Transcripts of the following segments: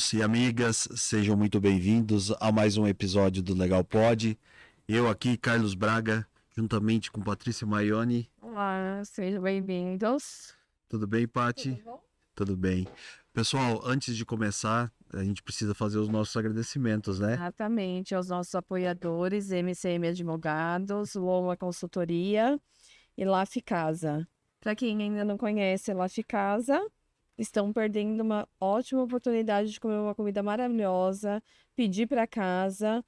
amigos e amigas, sejam muito bem-vindos a mais um episódio do Legal Pod. Eu aqui, Carlos Braga, juntamente com Patrícia Maione. Olá, sejam bem-vindos. Tudo bem, Pati? Tudo bom? Tudo bem. Pessoal, antes de começar, a gente precisa fazer os nossos agradecimentos, né? Exatamente, aos nossos apoiadores, MCM Advogados, Loma Consultoria e Laf Casa. Para quem ainda não conhece Laf Casa, estão perdendo uma ótima oportunidade de comer uma comida maravilhosa, pedir para casa.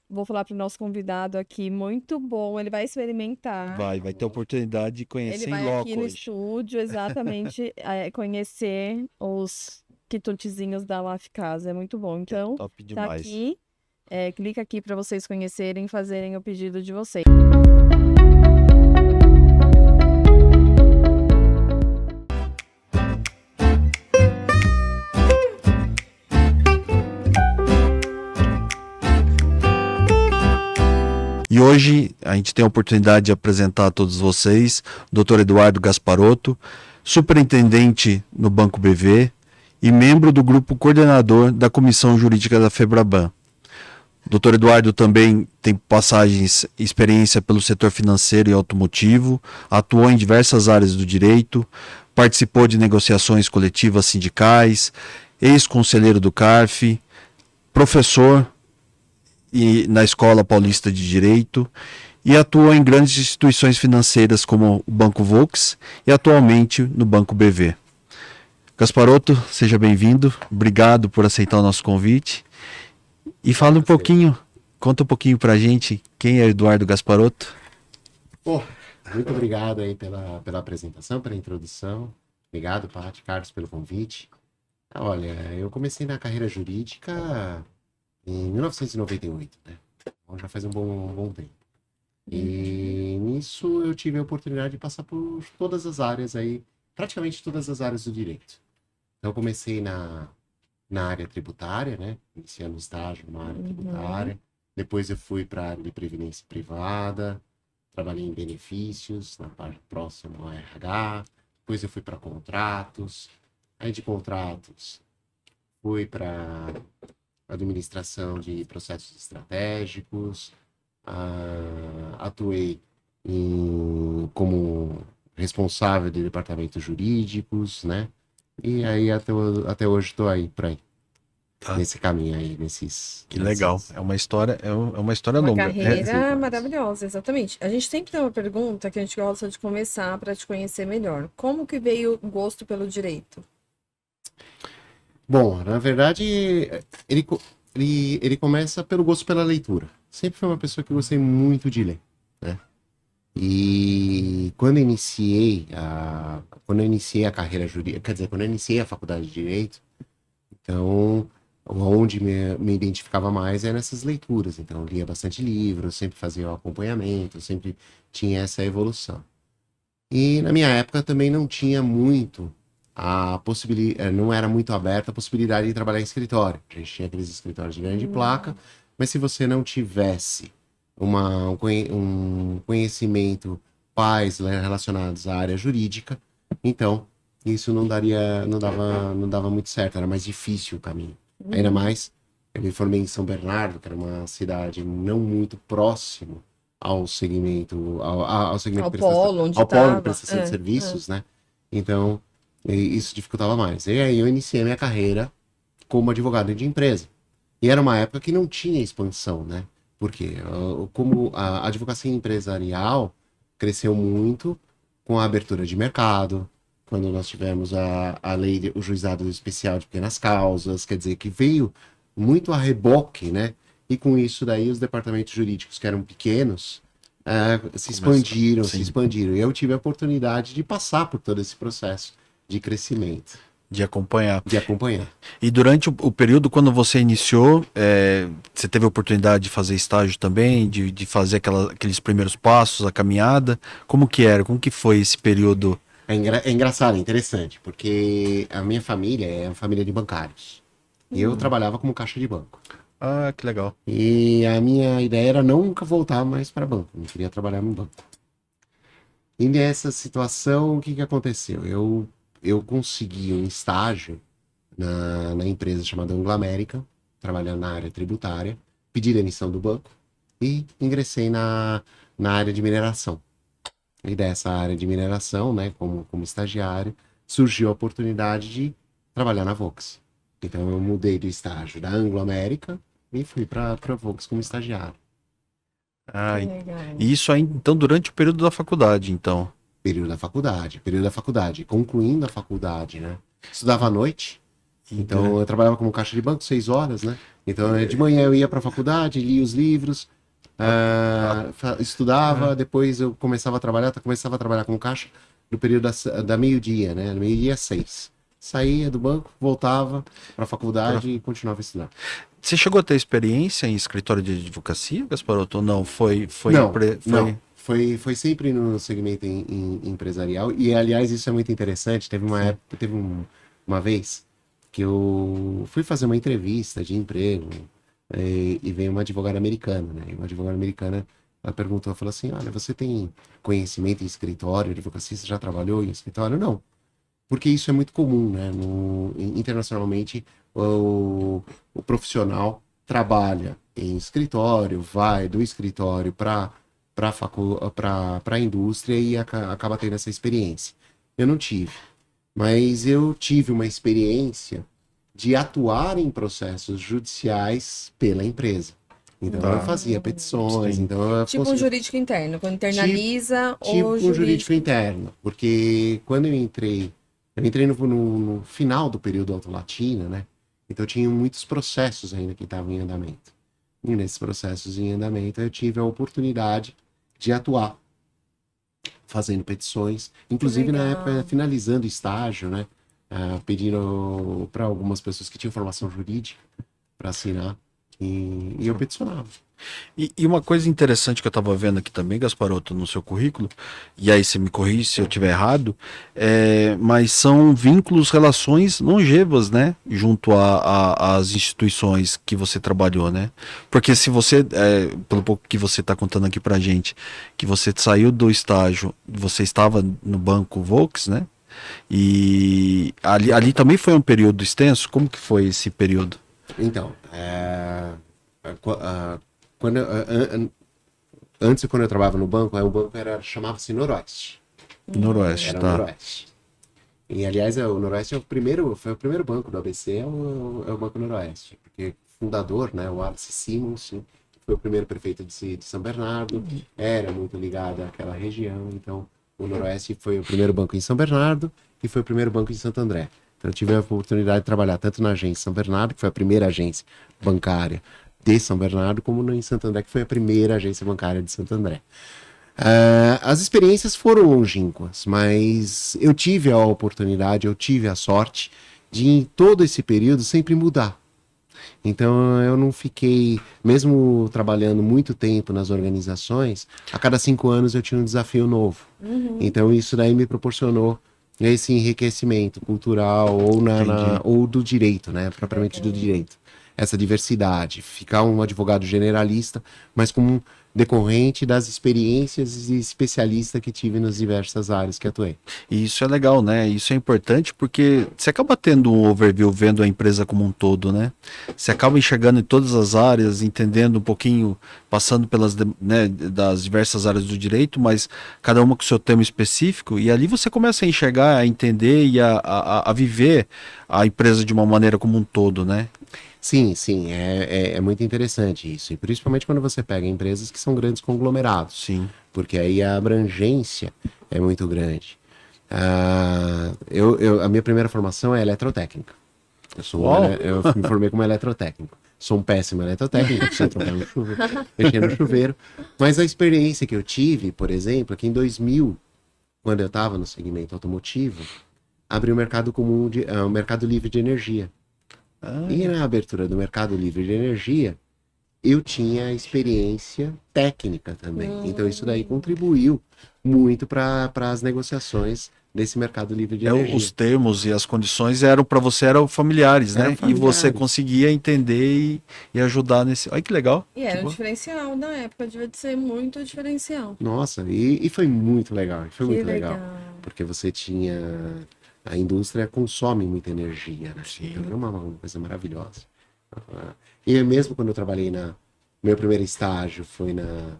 Vou falar para o nosso convidado aqui, muito bom, ele vai experimentar. Vai ter oportunidade de Ele conhecer em vai loco aqui no hoje. estúdio, exatamente, conhecer os quitutezinhos da Laf Casa. É muito bom. Então, Top tá demais. aqui. Clica aqui para vocês conhecerem e fazerem o pedido de vocês. E hoje a gente tem a oportunidade de apresentar a todos vocês o Dr. Eduardo Gasparotto, superintendente no Banco BV e membro do grupo coordenador da Comissão Jurídica da Febraban. O Dr. Eduardo também tem passagens e experiência pelo setor financeiro e automotivo, atuou em diversas áreas do direito, participou de negociações coletivas sindicais, ex-conselheiro do CARF, professor e na Escola Paulista de Direito e atua em grandes instituições financeiras como o Banco Volks e atualmente no Banco BV. Gasparotto, seja bem-vindo, obrigado por aceitar o nosso convite e fala um pouquinho, conta um pouquinho pra gente quem é Eduardo Gasparotto. Muito obrigado aí pela apresentação, pela introdução. Obrigado, Paty, Carlos, pelo convite. Olha, eu comecei na carreira jurídica em 1998, né? Então já faz um bom tempo. E nisso eu tive a oportunidade de passar por todas as áreas aí, praticamente todas as áreas do direito. Então eu comecei na área tributária, né? Iniciando estágio numa área tributária. Depois eu fui para a área de previdência privada, trabalhei em benefícios, na parte próxima ao RH. Depois eu fui para contratos. Aí de contratos fui para administração de processos estratégicos, atuei como responsável de departamentos jurídicos, né? E aí até hoje estou aí, por aí. Tá. Nesse caminho aí, Que legal, é uma história Uma longa. carreira maravilhosa, exatamente. A gente sempre tem uma pergunta que a gente gosta de começar para te conhecer melhor. Como que veio o gosto pelo direito? Bom, na verdade, ele começa pelo gosto pela leitura. Sempre foi uma pessoa que eu gostei muito de ler, né? E quando eu iniciei a carreira jurídica, quer dizer, quando eu iniciei a faculdade de Direito, então, onde me identificava mais é nessas leituras. Então, eu lia bastante livro, sempre fazia o acompanhamento, sempre tinha essa evolução. E na minha época também não tinha muito não era muito aberta a possibilidade de trabalhar em escritório. A gente tinha aqueles escritórios de grande placa, mas se você não tivesse um conhecimento pais relacionados à área jurídica, então isso não dava muito certo, era mais difícil o caminho. Ainda mais, eu me formei em São Bernardo, que era uma cidade não muito próximo ao segmento Ao polo, onde ao polo de tava. prestação de serviços, né? Então, isso dificultava mais. E aí eu iniciei a minha carreira como advogado de empresa. E era uma época que não tinha expansão, né? Porque como a advocacia empresarial cresceu muito com a abertura de mercado, quando nós tivemos a lei, o juizado especial de pequenas causas, quer dizer, que veio muito a reboque, né? E com isso daí os departamentos jurídicos que eram pequenos se expandiram. E eu tive a oportunidade de passar por todo esse processo de crescimento. De acompanhar. E durante o período, quando você iniciou, você teve a oportunidade de fazer estágio também, de fazer aqueles primeiros passos, a caminhada. Como que era? Como que foi esse período? É engraçado, é interessante, porque a minha família é uma família de bancários. E eu trabalhava como caixa de banco. Ah, que legal. E a minha ideia era nunca voltar mais para banco. Eu não queria trabalhar no banco. E nessa situação, o que aconteceu? Eu consegui um estágio na empresa chamada Anglo América, trabalhando na área tributária, pedi demissão do banco e ingressei na área de mineração. E dessa área de mineração, né, como estagiário, surgiu a oportunidade de trabalhar na Vox. Então eu mudei do estágio da Anglo América e fui para a Vox como estagiário. Ah, Que legal. e isso aí, então, durante o período da faculdade, então. Período da faculdade, concluindo a faculdade, né? Estudava à noite, então eu trabalhava como caixa de banco 6 horas, né? Então de manhã eu ia para a faculdade, lia os livros, estudava, depois eu começava a trabalhar como caixa no período da meio-dia, né? No meio-dia 6. Saía do banco, voltava para a faculdade e continuava estudando. Você chegou a ter experiência em escritório de advocacia, Gasparotto? Ou não? Não. Foi sempre no segmento empresarial. E, aliás, isso é muito interessante. Teve uma vez que eu fui fazer uma entrevista de emprego e veio uma advogada americana, né? E uma advogada americana, ela perguntou, falou assim, olha, você tem conhecimento em escritório de advocacia? Você já trabalhou em escritório? Não. Porque isso é muito comum, né? Internacionalmente, o profissional trabalha em escritório, vai do escritório para a indústria e acaba tendo essa experiência. Eu não tive, mas eu tive uma experiência de atuar em processos judiciais pela empresa. Então eu fazia petições, então eu Tipo um jurídico interno, quando internaliza tipo o um jurídico interno, porque quando eu entrei no final do período Auto-Latina, né? Então tinha muitos processos ainda que estavam em andamento. E nesses processos em andamento eu tive a oportunidade de atuar, fazendo petições, inclusive na época finalizando o estágio, né? Pedindo para algumas pessoas que tinham formação jurídica para assinar e eu peticionava. E uma coisa interessante que eu estava vendo aqui também, Gasparotto, no seu currículo, e aí você me corrige se eu estiver errado, mas são vínculos, relações longevas, né? Junto às instituições que você trabalhou, né? Porque se você, pelo pouco que você está contando aqui pra gente, que você saiu do estágio, você estava no Banco Vox, né? E ali também foi um período extenso? Como que foi esse período? Então, antes, quando eu trabalhava no banco, o banco chamava-se Noroeste. Noroeste, Era tá. o Noroeste. E, aliás, o Noroeste foi o primeiro banco do ABC, é o Banco Noroeste. Porque o fundador, né, o Wallace Simmons, foi o primeiro prefeito de São Bernardo, era muito ligado àquela região, então o Noroeste foi o primeiro banco em São Bernardo e foi o primeiro banco em Santo André. Então eu tive a oportunidade de trabalhar tanto na agência São Bernardo, que foi a primeira agência bancária de São Bernardo, como em Santo André, que foi a primeira agência bancária de Santo André. As experiências foram longínquas, mas eu tive a sorte de, em todo esse período, sempre mudar. Então eu não fiquei, mesmo trabalhando muito tempo nas organizações, a cada 5 anos eu tinha um desafio novo. Então isso daí me proporcionou esse enriquecimento cultural ou do direito, né? Propriamente do direito. Essa diversidade, ficar um advogado generalista, mas como decorrente das experiências e especialista que tive nas diversas áreas que atuei. E isso é legal, né? Isso é importante porque você acaba tendo um overview, vendo a empresa como um todo, né? Você acaba enxergando em todas as áreas, entendendo um pouquinho, passando pelas, né, das diversas áreas do direito, mas cada uma com o seu tema específico, e ali você começa a enxergar, a entender e a viver a empresa de uma maneira como um todo, né? Sim, é muito interessante isso. E principalmente quando você pega empresas que são grandes conglomerados. Sim. Porque aí a abrangência é muito grande. A minha primeira formação é eletrotécnica. Eu me formei como eletrotécnico. Sou um péssimo eletrotécnico, preciso trocar no chuveiro, mexer no chuveiro. Mas a experiência que eu tive, por exemplo, é que em 2000, quando eu estava no segmento automotivo, abriu o mercado comum, o mercado livre de energia. E na abertura do mercado livre de energia, eu tinha experiência técnica também. Então isso daí contribuiu muito para as negociações desse mercado livre de energia. Os termos e as condições eram para você, eram familiares, né? E você conseguia entender e ajudar nesse. Olha que legal. E era um diferencial na época, devia ser muito diferencial. Nossa, e foi muito legal. Foi muito legal. Porque você tinha a indústria consome muita energia, né? Sim. Então é uma coisa maravilhosa. E mesmo quando eu trabalhei meu primeiro estágio foi na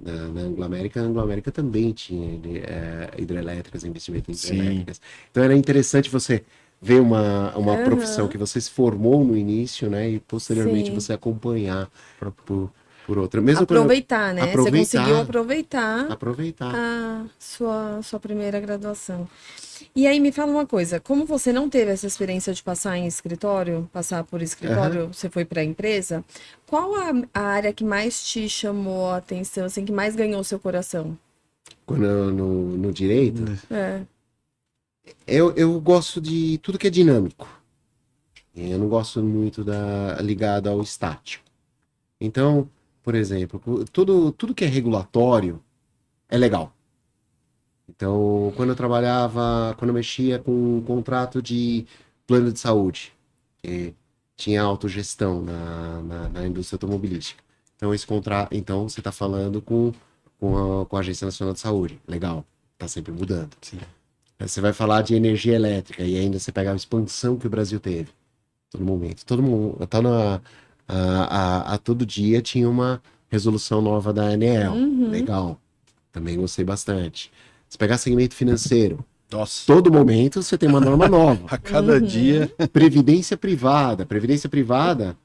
Anglo-América, a Anglo-América também tinha hidrelétricas, investimento em Sim. hidrelétricas. Então era interessante você ver uma Aham. profissão que você se formou no início, né? E posteriormente Sim. você acompanhar por outra. Mesmo quando Aproveitar, né? Você conseguiu aproveitar aproveitar. a sua primeira graduação. E aí me fala uma coisa, como você não teve essa experiência de passar em escritório, passar por escritório, você foi para a empresa, qual a área que mais te chamou a atenção, assim, que mais ganhou seu coração? No direito, É. eu gosto de tudo que é dinâmico. Eu não gosto muito ligado ao estático. Então, por exemplo, tudo que é regulatório é legal. Então, quando eu mexia com um contrato de plano de saúde, que tinha autogestão na indústria automobilística. Então, então você está falando com a Agência Nacional de Saúde. Legal, está sempre mudando. Sim. Aí você vai falar de energia elétrica e ainda você pega a expansão que o Brasil teve. Todo momento. Todo mundo. Todo dia tinha uma resolução nova da ANEEL. Legal. Também gostei bastante. Se pegar segmento financeiro, Nossa, todo momento você tem uma norma nova. a cada dia. Previdência privada. Previdência privada,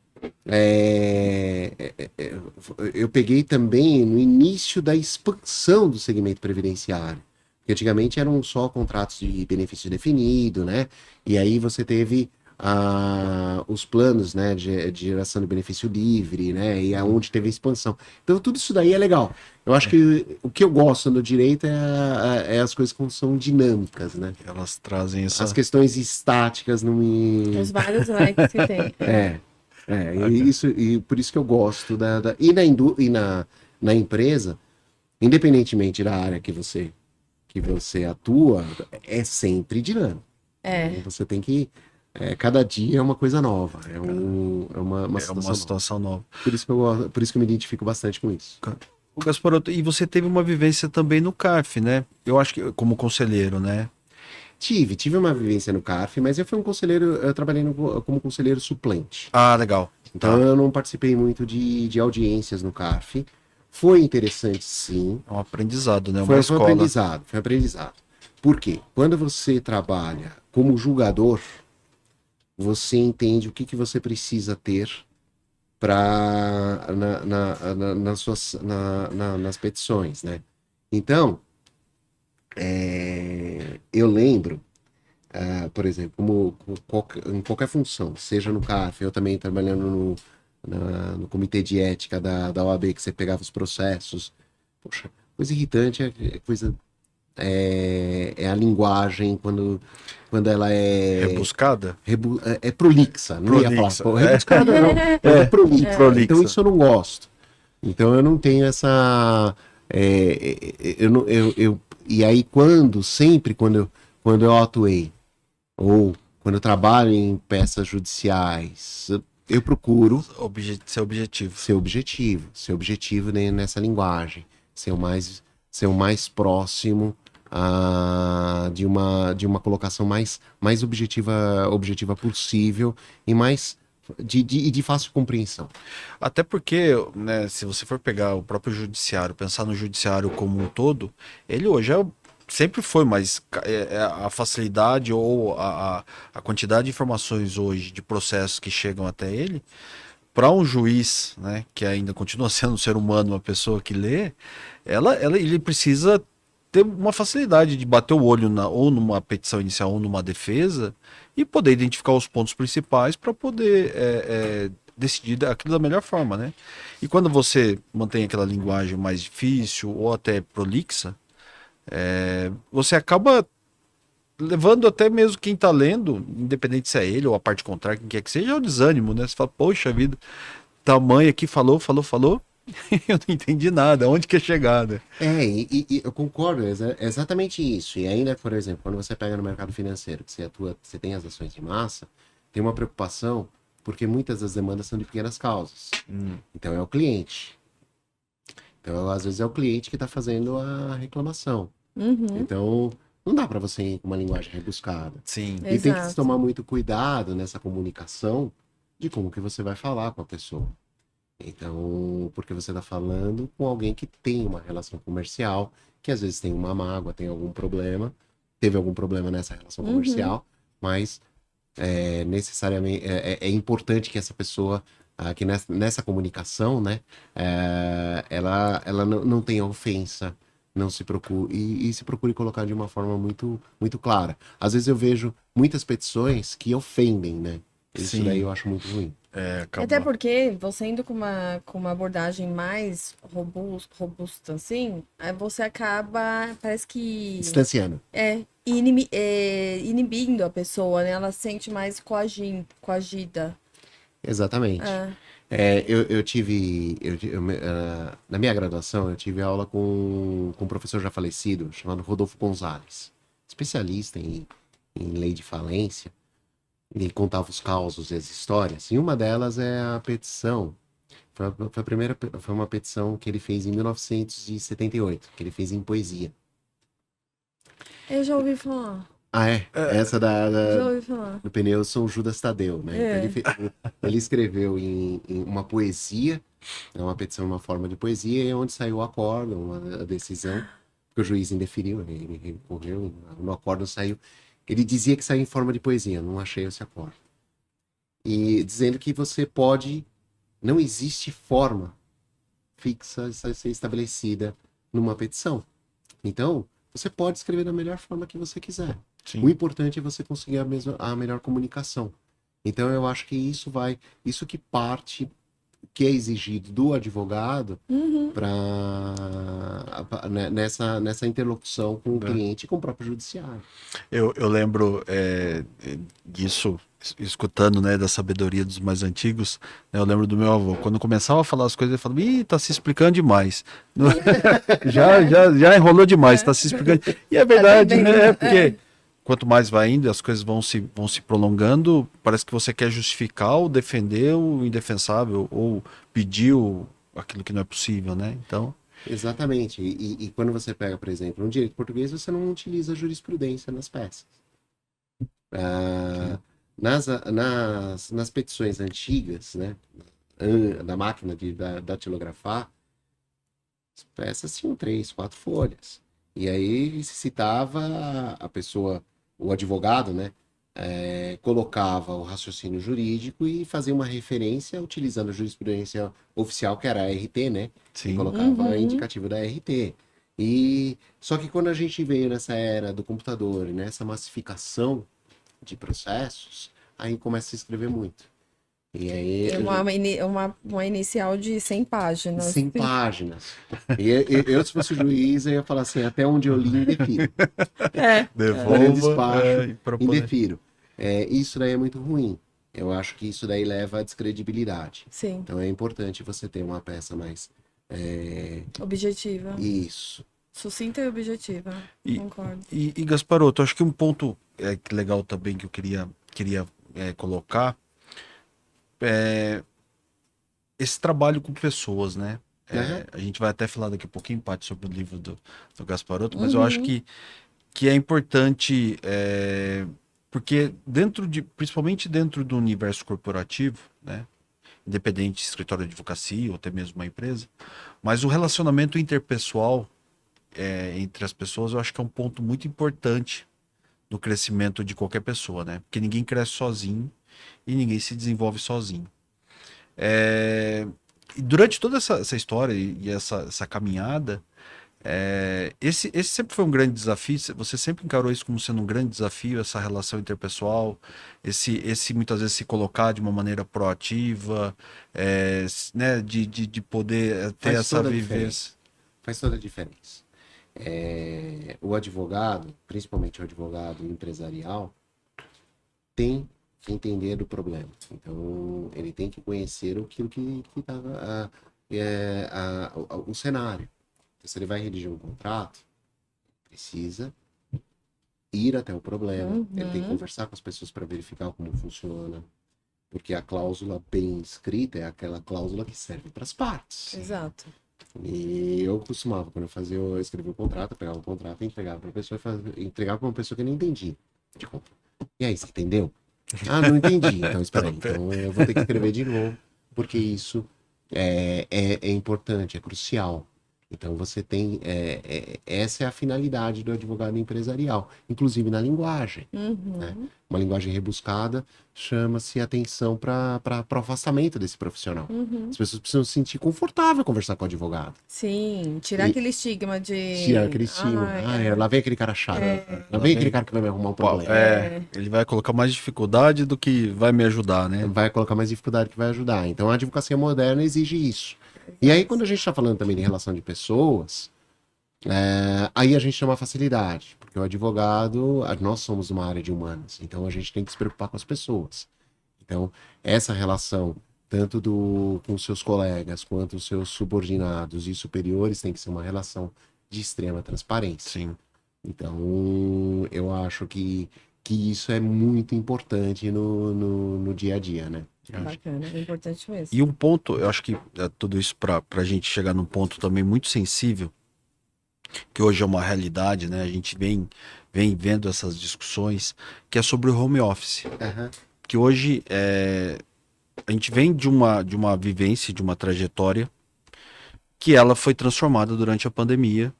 eu peguei também no início da expansão do segmento previdenciário. Porque antigamente eram só contratos de benefício definido, né? E aí você teve os planos, né, de geração de benefício livre, né, e aonde teve a expansão. Então tudo isso daí é legal. Eu acho que o que eu gosto no direito é as coisas que são dinâmicas, né? Elas trazem essa. As questões estáticas não me... Os vários leques que tem. E por isso que eu gosto na empresa, independentemente da área que você atua, é sempre dinâmico. É. Você tem que cada dia é uma coisa nova, uma situação nova. Por isso que eu gosto, por isso que eu me identifico bastante com isso. O Gasparotto, e você teve uma vivência também no CARF, né? Eu acho que como conselheiro, né? Tive uma vivência no CARF, mas eu fui um conselheiro, eu trabalhei como conselheiro suplente. Ah, legal. Então eu não participei muito de audiências no CARF. Foi interessante, sim. É um aprendizado, né? Foi Uma escola. Foi aprendizado. Por quê? Quando você trabalha como julgador, você entende o que você precisa ter nas petições, né? Então, eu lembro, por exemplo, em qualquer função, seja no CARF, eu também trabalhando no comitê de ética da OAB, que você pegava os processos. Poxa, coisa irritante é a linguagem quando ela é Rebuscada? É prolixa, não ia falar. Prolixa, Rebuscada não, é prolixa. Prolixa. Então isso eu não gosto. Então eu não tenho essa... e aí sempre quando eu atuei, ou quando eu trabalho em peças judiciais, eu procuro Ser objetivo. ser objetivo nessa linguagem, ser o mais próximo de uma colocação mais objetiva possível e mais de fácil compreensão. Até porque, né, se você for pegar o próprio judiciário, pensar no judiciário como um todo, ele hoje sempre foi, mas a facilidade ou a quantidade de informações hoje de processos que chegam até ele, para um juiz, né, que ainda continua sendo um ser humano, uma pessoa que lê, ele precisa ter uma facilidade de bater o olho ou numa petição inicial ou numa defesa e poder identificar os pontos principais para poder decidir aquilo da melhor forma, né? E quando você mantém aquela linguagem mais difícil ou até prolixa, você acaba levando até mesmo quem tá lendo, independente se é ele ou a parte contrária, quem quer que seja, ao desânimo, né? Você fala, poxa vida, tamanho aqui falou, eu não entendi nada, onde que é chegada? E eu concordo, é exatamente isso. E ainda, por exemplo, quando você pega no mercado financeiro, que você tem as ações de massa, tem uma preocupação, porque muitas das demandas são de pequenas causas. Então é o cliente. Então, às vezes, é o cliente que está fazendo a reclamação. Então, Não dá para você ir com uma linguagem rebuscada. Sim. E tem que se Exato. tomar muito cuidado nessa comunicação de como que você vai falar com a pessoa. Então, porque você está falando com alguém que tem uma relação comercial, que às vezes tem uma mágoa, tem algum problema, teve algum problema nessa relação comercial, mas necessariamente é importante que essa pessoa, que nessa comunicação, né, ela não tenha ofensa, não se procure e se procure colocar de uma forma muito, muito clara. Às vezes eu vejo muitas petições que ofendem, né? Isso Sim. daí eu acho muito ruim. Até porque você indo com uma abordagem mais robusta, assim, aí você acaba, parece que Distanciando. inibindo a pessoa, né? Ela se sente mais coagida. Exatamente. Eu tive. Na minha graduação, eu tive aula com um professor já falecido, chamado Rodolfo Gonzalez, especialista em lei de falência. Ele contava os causos e as histórias. E uma delas é a petição. Foi uma petição que ele fez em 1978, que ele fez em poesia. Eu já ouvi falar. Ah, é? Essa Já ouvi falar. do pneu São Judas Tadeu, né? Então ele escreveu em uma poesia, uma petição, uma forma de poesia, e onde saiu o acórdão, a decisão, que o juiz indeferiu, ele recorreu, no acórdão saiu. Ele dizia que saiu em forma de poesia, não achei esse acórdão. E dizendo que você pode, não existe forma fixa a ser estabelecida numa petição. Então, você pode escrever da melhor forma que você quiser. Sim. O importante é você conseguir a melhor comunicação. Então eu acho que isso que parte, que é exigido do advogado nessa interlocução com o cliente e com o próprio judiciário. Eu lembro disso, escutando, né, da sabedoria dos mais antigos, né, eu lembro do meu avô, quando começava a falar as coisas, ele falava, ih, tá se explicando demais. já enrolou demais, tá se explicando. E é verdade, né, porque quanto mais vai indo, as coisas vão se prolongando, parece que você quer justificar ou defender o indefensável, ou pedir aquilo que não é possível, né, então... Exatamente. E quando você pega, por exemplo, no direito português, você não utiliza jurisprudência nas peças. Nas petições antigas, né, da máquina de datilografar, as peças tinham 3, 4 folhas. E aí se citava a pessoa, o advogado, né, colocava o raciocínio jurídico e fazia uma referência utilizando a jurisprudência oficial, que era a RT, né? Sim. E colocava indicativo da RT. Só que quando a gente veio nessa era do computador, nessa massificação de processos, aí começa a escrever muito. E aí... Uma inicial de 100 páginas. 100 páginas. E eu, se fosse juiz, eu ia falar assim, até onde eu li, indefiro. Devolva, Eu despacho, indefiro. Isso daí é muito ruim. Eu acho que isso daí leva à descredibilidade. Sim. Então é importante você ter uma peça mais... Objetiva. Isso. Sucinta e objetiva. Concordo. E Gasparotto, acho que um ponto legal também que eu queria colocar esse trabalho com pessoas, né? A gente vai até falar daqui a pouquinho, Paty, sobre o livro do Gasparotto, mas eu acho que é importante, porque principalmente dentro do universo corporativo, né? Independente de escritório de advocacia ou até mesmo uma empresa, mas o relacionamento interpessoal entre as pessoas, eu acho que é um ponto muito importante no crescimento de qualquer pessoa, né? Porque ninguém cresce sozinho e ninguém se desenvolve sozinho. E durante toda essa história e essa caminhada, esse sempre foi um grande desafio. Você sempre encarou isso como sendo um grande desafio, essa relação interpessoal, esse muitas vezes se colocar de uma maneira proativa, né, de poder ter essa vivência. Faz toda a diferença. O advogado, principalmente o advogado empresarial, tem que entender o problema. Então, ele tem que conhecer aquilo que está o cenário. Então, se ele vai redigir um contrato, precisa ir até o problema. Ele tem que conversar com as pessoas para verificar como funciona. Porque a cláusula bem escrita é aquela cláusula que serve para as partes. Exato. E eu costumava, quando eu escrevia o contrato, eu pegava o contrato e entregava para a pessoa, entregava para uma pessoa que eu não entendi. De conta. E aí, você entendeu? Ah, não entendi. Então, espera aí. Então, eu vou ter que escrever de novo, porque isso é importante, é crucial. Então, você tem... essa é a finalidade do advogado empresarial, inclusive na linguagem. Né? Uma linguagem rebuscada chama-se atenção para o afastamento desse profissional. As pessoas precisam se sentir confortável conversar com o advogado. Sim, tirar aquele estigma de... Tirar aquele estigma. Lá vem aquele cara chato. Lá vem aquele cara que vai me arrumar um problema. Ele vai colocar mais dificuldade do que vai me ajudar, né? Vai colocar mais dificuldade que vai ajudar. Então, a advocacia moderna exige isso. E aí, quando a gente está falando também de relação de pessoas, aí a gente tem uma facilidade, porque o advogado, nós somos uma área de humanas, então a gente tem que se preocupar com as pessoas. Então, essa relação, tanto com os seus colegas, quanto os seus subordinados e superiores, tem que ser uma relação de extrema transparência. Sim. Então, eu acho que isso é muito importante no dia a dia, né? Bacana, é importante mesmo. E um ponto, eu acho que tudo isso para a gente chegar num ponto também muito sensível, que hoje é uma realidade, né? A gente vem vendo essas discussões, que é sobre o home office. Que hoje a gente vem de uma vivência, de uma trajetória, que ela foi transformada durante a pandemia,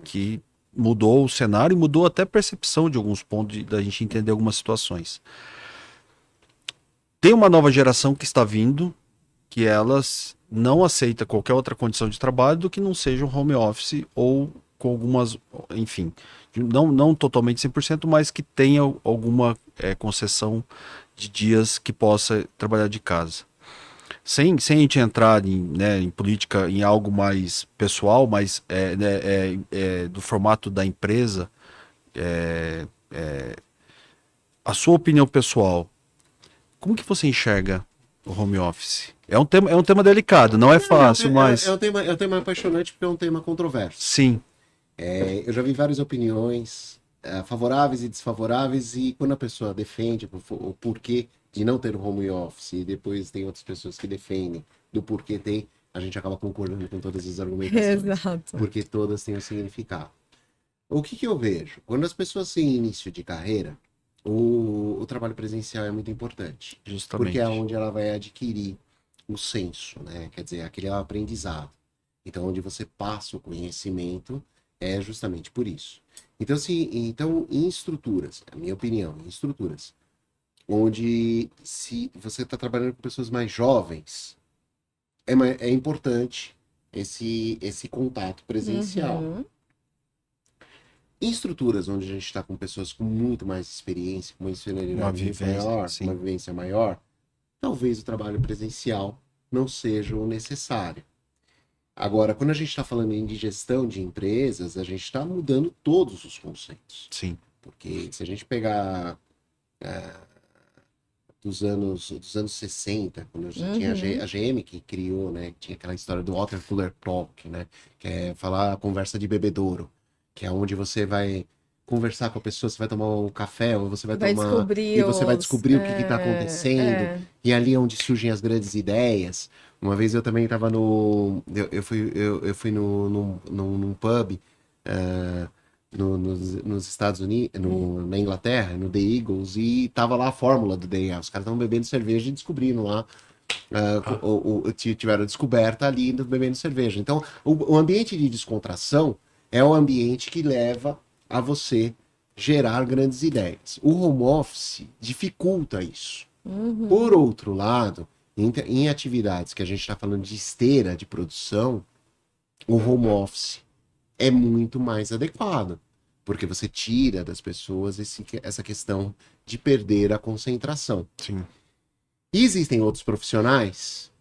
que mudou o cenário e mudou até a percepção de alguns pontos, da gente entender algumas situações. Tem uma nova geração que está vindo, que elas não aceita qualquer outra condição de trabalho do que não seja um home office ou com algumas, enfim, não totalmente 100%, mas que tenha alguma concessão de dias que possa trabalhar de casa. Sem a gente entrar em política, em algo mais pessoal, mas do formato da empresa, a sua opinião pessoal, como que você enxerga o home office? É um tema delicado, não é fácil, mas... É um tema apaixonante porque é um tema controverso. Sim. Eu já vi várias opiniões favoráveis e desfavoráveis, e quando a pessoa defende o porquê de não ter home office, e depois tem outras pessoas que defendem do porquê tem, a gente acaba concordando com todas as argumentações. Exato. Porque todas têm um significado. O que eu vejo? Quando as pessoas têm início de carreira, o trabalho presencial é muito importante. Justamente. Porque é onde ela vai adquirir o senso, né? Quer dizer, aquele aprendizado. Então, onde você passa o conhecimento é justamente por isso. Então, em estruturas, a minha opinião, em estruturas, onde se você está trabalhando com pessoas mais jovens, é importante esse contato presencial. Em estruturas onde a gente está com pessoas com muito mais experiência, com uma senioridade maior, uma vivência maior, talvez o trabalho presencial não seja o necessário. Agora, quando a gente está falando de gestão de empresas, a gente está mudando todos os conceitos. Sim. Porque se a gente pegar dos anos 60, quando tinha a GM que criou, né, tinha aquela história do Water Cooler Talk, né, que é falar a conversa de bebedouro, que é onde você vai conversar com a pessoa, você vai tomar um café, ou você vai descobrir vai descobrir o que está acontecendo, e ali é onde surgem as grandes ideias. Uma vez eu também estava eu fui num pub nos Estados Unidos, na Inglaterra, no The Eagles, e tava lá a fórmula do DNA. Os caras estavam bebendo cerveja e descobriram lá, tiveram a descoberta ali bebendo cerveja. Então, o ambiente de descontração é o ambiente que leva a você gerar grandes ideias. O home office dificulta isso. Por outro lado, em atividades que a gente está falando de esteira de produção, o home office é muito mais adequado, porque você tira das pessoas essa questão de perder a concentração. Sim. E existem outros profissionais,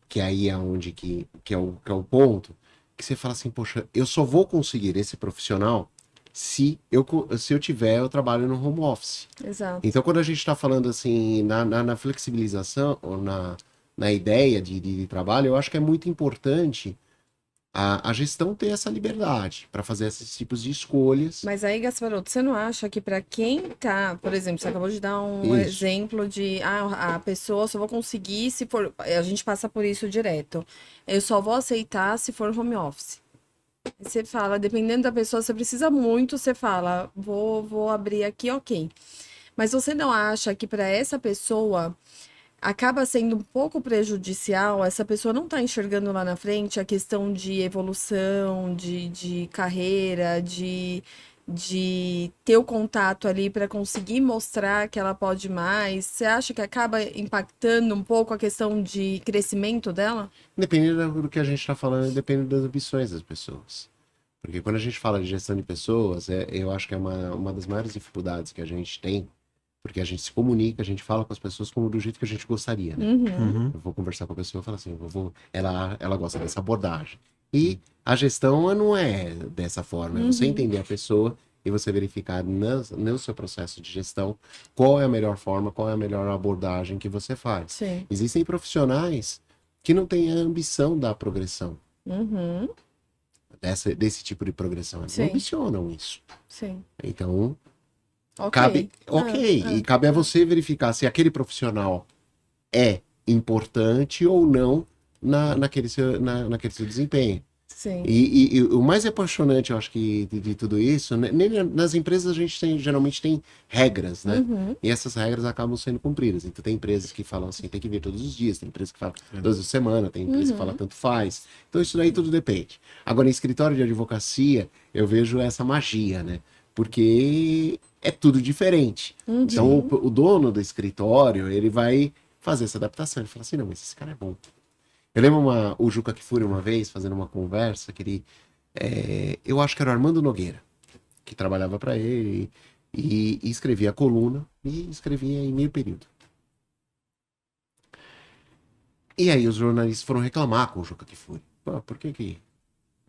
que aí é onde que é o ponto, que você fala assim, poxa, eu só vou conseguir esse profissional se eu tiver o trabalho no home office. Exato. Então, quando a gente está falando assim, na flexibilização, ou na ideia de trabalho, eu acho que é muito importante a gestão ter essa liberdade para fazer esses tipos de escolhas. Mas aí, Gasparoto, você não acha que para quem tá, por exemplo, você acabou de dar um Isso. exemplo de a pessoa só vou conseguir se for. A gente passa por isso direto. Eu só vou aceitar se for home office. Você fala, dependendo da pessoa, você precisa muito, você fala, vou abrir aqui, ok. Mas você não acha que para essa pessoa acaba sendo um pouco prejudicial, essa pessoa não está enxergando lá na frente a questão de evolução, de carreira, de ter o contato ali para conseguir mostrar que ela pode mais? Você acha que acaba impactando um pouco a questão de crescimento dela? Dependendo do que a gente está falando, depende das ambições das pessoas. Porque quando a gente fala de gestão de pessoas, eu acho que é uma das maiores dificuldades que a gente tem, porque a gente se comunica, a gente fala com as pessoas como do jeito que a gente gostaria, né? Uhum. Eu vou conversar com a pessoa e falar assim, ela gosta dessa abordagem. E a gestão não é dessa forma, é você entender a pessoa e você verificar no seu processo de gestão qual é a melhor forma, qual é a melhor abordagem que você faz. Sim. Existem profissionais que não têm a ambição da progressão, Uhum. desse tipo de progressão. Eles Sim. não ambicionam isso. Sim. Então, Ok. cabe, ok, Ah, e cabe a você verificar se aquele profissional é importante ou não naquele seu desempenho. sim. E o mais apaixonante, eu acho que de tudo isso, nas empresas a gente geralmente tem regras, né? Uhum. E essas regras acabam sendo cumpridas. Então tem empresas que falam assim, tem que vir todos os dias, tem empresas que falam todas as semanas, tem empresa que fala tanto faz. Então isso daí tudo depende. Agora, em escritório de advocacia, eu vejo essa magia, né? Porque é tudo diferente. Então o dono do escritório, ele vai fazer essa adaptação. Ele fala assim, não, mas esse cara é bom. Eu lembro o Juca Kfouri uma vez, fazendo uma conversa, que ele... eu acho que era o Armando Nogueira, que trabalhava para ele e escrevia a coluna e escrevia em meio período. E aí os jornalistas foram reclamar com o Juca Kfouri. Pô, por que...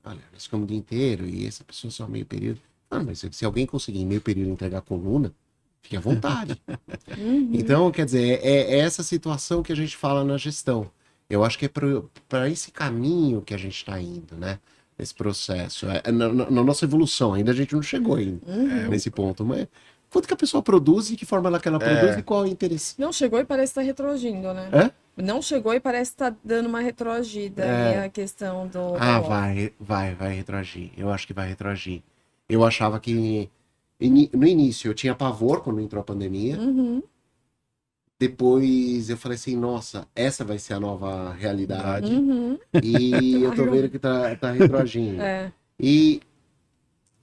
Olha, nós ficamos o dia inteiro e essa pessoa só meio período. Ah, mas se alguém conseguir em meio período entregar a coluna, fique à vontade. Então, quer dizer, é essa situação que a gente fala na gestão. Eu acho que é para esse caminho que a gente está indo, né? Esse processo. Na nossa evolução, ainda a gente não chegou nesse ponto. Mas quanto que a pessoa produz e que forma ela que ela produz e qual é o interesse? Não chegou e parece estar retroagindo, né? É? Não chegou e parece estar dando uma retroagida aí a questão do... Ah, vai retroagir. Eu acho que vai retroagir. Eu achava que no início eu tinha pavor quando entrou a pandemia. Uhum. Depois eu falei assim, nossa, essa vai ser a nova realidade. Uhum. E eu tô vendo que tá retroagindo. É. E